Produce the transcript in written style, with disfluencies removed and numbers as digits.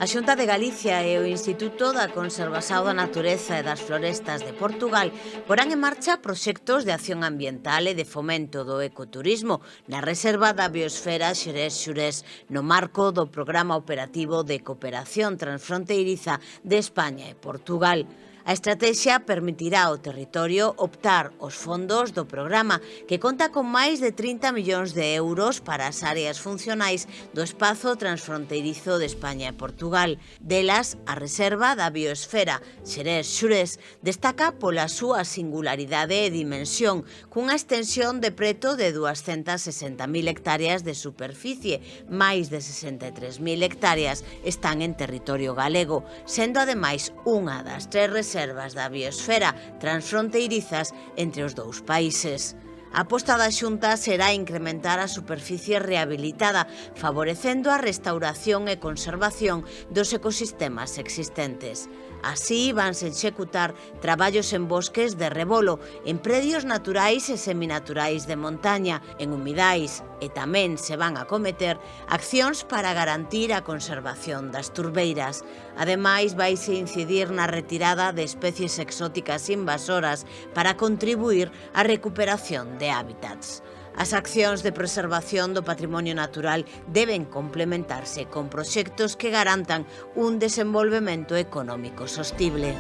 A Xunta de Galicia e o Instituto da Conservación da Natureza e das Florestas de Portugal porán en marcha proxectos de acción ambiental e de fomento do ecoturismo na Reserva da Biosfera Xerés-Xurés no marco do Programa Operativo de Cooperación Transfronteiriza de España e Portugal. A estratexia permitirá ao territorio optar os fondos do programa, que conta con máis de 30 millóns de euros para as áreas funcionais do espazo transfronteirizo de España e Portugal. Delas, a Reserva da Biosfera Xerés-Xurés destaca pola súa singularidade e dimensión, cunha extensión de preto de 260.000 hectáreas de superficie, máis de 63.000 hectáreas están en territorio galego, sendo ademais unha das tres reservas da biosfera transfronteirizas entre os dous países. A aposta da Xunta será incrementar a superficie rehabilitada, favorecendo a restauración e conservación dos ecosistemas existentes. Así, vanse executar traballos en bosques de rebolo, en predios naturais e seminaturais de montaña, en humidais, e tamén se van a cometer accións para garantir a conservación das turbeiras. Ademais, vaise incidir na retirada de especies exóticas invasoras para contribuir á recuperación de hábitats. As accións de preservación do patrimonio natural deben complementarse con proxectos que garantan un desenvolvemento económico sostible.